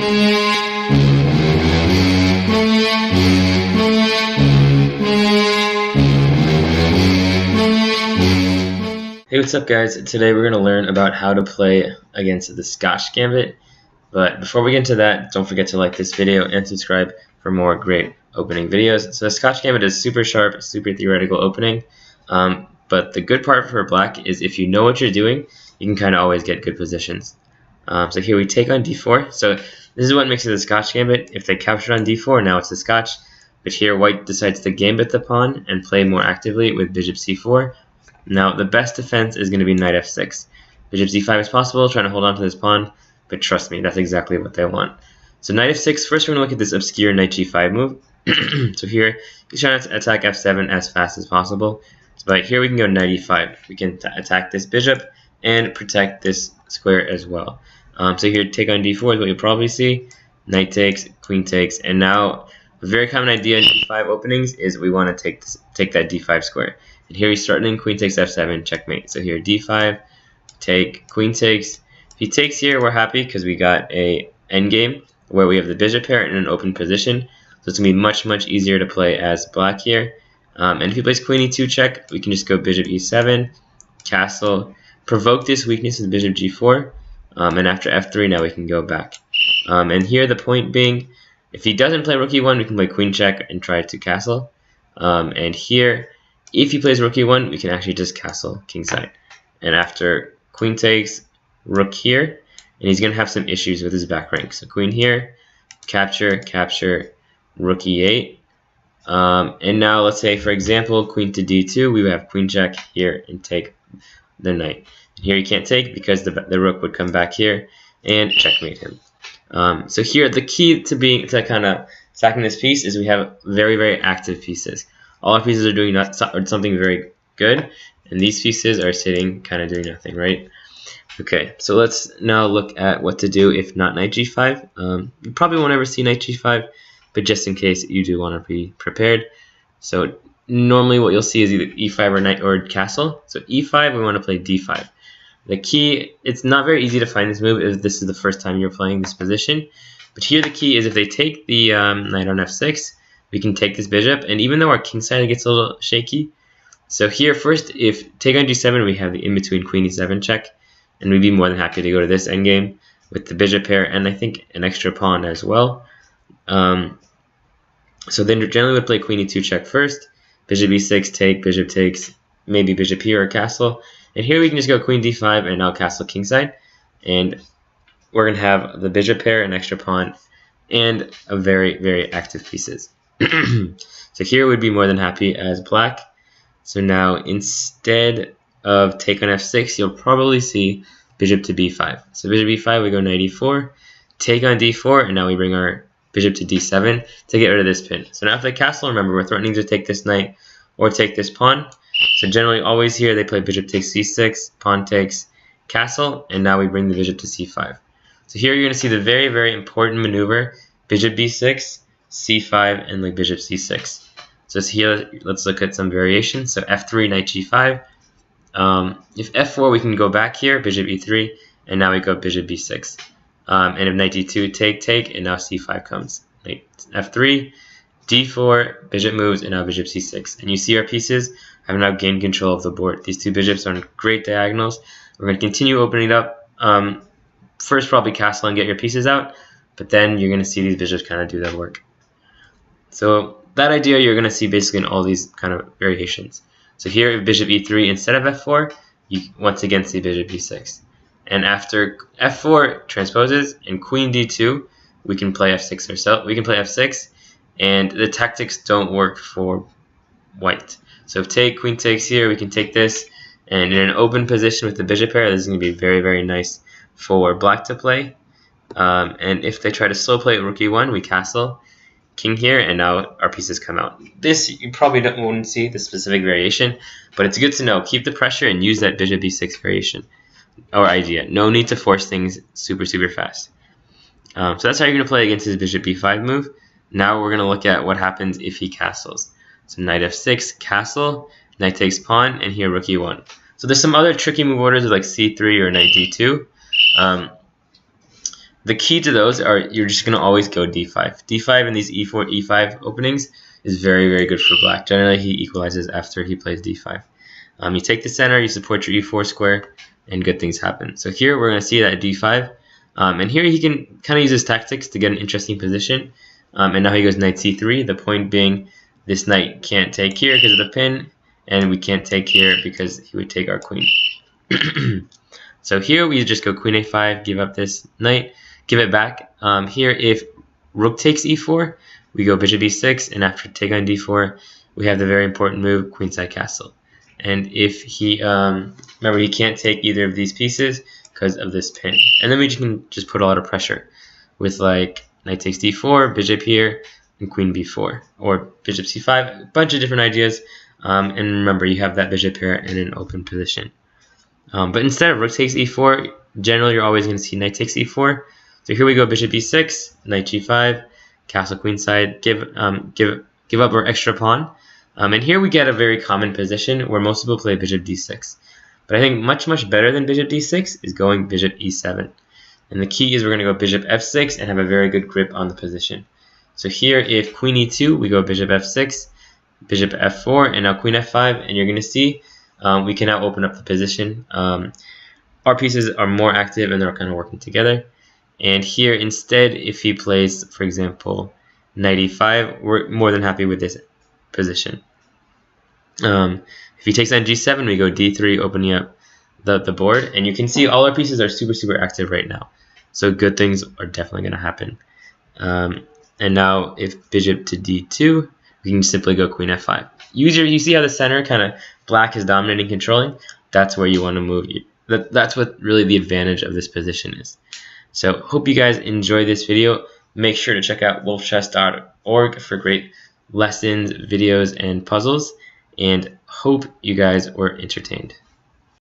Hey, what's up guys? Today we're going to learn about how to play against the Scotch Gambit. But before we get into that, don't forget to like this video and subscribe for more great opening videos. So the Scotch Gambit is super sharp, super theoretical opening. But the good part for black is if you know what you're doing, you can kind of always get good positions. So here we take on d4. So this is what makes it the Scotch Gambit. If they captured on d4, now it's the Scotch. But here white decides to gambit the pawn and play more actively with bishop c4. Now, the best defense is going to be knight f6. Bishop c5 is possible, trying to hold on to this pawn, but trust me, that's exactly what they want. So knight f6, first we're going to look at this obscure knight g5 move. So here, he's trying to attack f7 as fast as possible. But here we can go knight e5. We can attack this bishop and protect this square as well. So here, take on d4 is what you'll probably see. Knight takes, queen takes, and now a very common idea in e5 openings is we want to take that d5 square. And here he's starting queen takes f7, checkmate. So here d5, take, queen takes. If he takes here, we're happy because we got a endgame where we have the bishop pair in an open position. So it's going to be much, much easier to play as black here. And if he plays queen e2 check, we can just go bishop e7, castle, provoke this weakness with bishop g4. And after f3, now we can go back. And here the point being, if he doesn't play rook e1, we can play queen check and try to castle. And here, if he plays rook e1, we can actually just castle kingside. And after queen takes, rook here, and he's going to have some issues with his back rank. So queen here, capture, capture, rook e8. And now let's say, for example, queen to d2, we would have queen check here and take the knight. And here he can't take because the rook would come back here and checkmate him. So here, the key to kind of sacking this piece is we have very, very active pieces. All our pieces are doing something very good, and these pieces are sitting kind of doing nothing, right? Okay, so let's now look at what to do if not knight g5. You probably won't ever see knight g5, but just in case you do want to be prepared. So normally what you'll see is either e5 or knight or castle. So e5, we want to play d5. The key, it's not very easy to find this move if this is the first time you're playing this position. But here the key is if they take the knight on f6, we can take this bishop, and even though our king side gets a little shaky, so here first, if take on g7, we have the in-between queen e7 check, and we'd be more than happy to go to this endgame with the bishop pair, and I think an extra pawn as well. So then generally we'd play queen e2 check first, bishop e6 take, bishop takes, maybe bishop here or castle, and here we can just go queen d5 and now castle kingside, and we're going to have the bishop pair, an extra pawn, and a very, very active pieces. So here we'd be more than happy as black. So now instead of take on f6, you'll probably see bishop to b5. So bishop b5, we go knight e4, take on d4, and now we bring our bishop to d7 to get rid of this pin. So now if they castle, remember we're threatening to take this knight or take this pawn. So generally always here they play bishop takes c6, pawn takes, castle, and now we bring the bishop to c5. So here you're going to see the very, very important maneuver, bishop b6, c5, and like bishop c6. So here, let's look at some variations. So f3, knight g5. If f4, we can go back here, bishop e3, and now we go bishop b6. And if knight d2, take, and now c5 comes. Knight f3, d4, bishop moves, and now bishop c6. And you see our pieces have now gained control of the board. These two bishops are on great diagonals. We're going to continue opening it up. First, probably castle and get your pieces out, but then you're going to see these bishops kind of do their work. So that idea you're going to see basically in all these kind of variations. So here, if bishop e3 instead of f4, you once again see bishop e6. And after f4 transposes and queen d2, we can play f6 ourselves. We can play f6, and the tactics don't work for white. So if take, queen takes here, we can take this, and in an open position with the bishop pair, this is going to be very, very nice for black to play. And if they try to slow play rook e1, we castle king here, and now our pieces come out. This you probably won't see the specific variation, but it's good to know. Keep the pressure and use that bishop b6 variation or idea. No need to force things super, super fast. So that's how you're going to play against his bishop b5 move. Now we're going to look at what happens if he castles. So knight f6, castle, knight takes pawn, and here rook e1. So there's some other tricky move orders like c3 or knight d2. the key to those are you're just going to always go d5. d5 in these e4, e5 openings is very, very good for black. Generally, he equalizes after he plays d5. You take the center, you support your e4 square, and good things happen. So here we're going to see that d5. And here he can kind of use his tactics to get an interesting position. And now he goes knight c3, the point being this knight can't take here because of the pin, and we can't take here because he would take our queen. So here we just go queen a5, give up this knight, give it back. Here if rook takes e4, we go bishop e6, and after take on d4, we have the very important move, queenside castle. And if he, remember he can't take either of these pieces because of this pin. And then we can just put a lot of pressure with like knight takes d4, bishop here, and queen b4, or bishop c5, a bunch of different ideas. And remember, you have that bishop here in an open position. But instead of rook takes e4, generally you're always going to see knight takes e4. So here we go bishop e6, knight g5, castle queenside, give up our extra pawn. And here we get a very common position where most people play bishop d6. But I think much better than bishop d6 is going bishop e7. And the key is we're going to go bishop f6 and have a very good grip on the position. So here if queen e2, we go bishop f6, bishop f4, and now queen f5, and you're going to see we can now open up the position. Our pieces are more active and they're kind of working together. And here instead, if he plays, for example, knight e5, we're more than happy with this position. If he takes on g7, we go d3, opening up the board, and you can see all our pieces are super active right now. So good things are definitely going to happen. And now if bishop to d2, we can simply go queen f5. You see how the center kind of black is dominating, controlling? That's where you want to move. That's what really the advantage of this position is. So hope you guys enjoyed this video. Make sure to check out wolfchess.org for great lessons, videos, and puzzles. And hope you guys were entertained.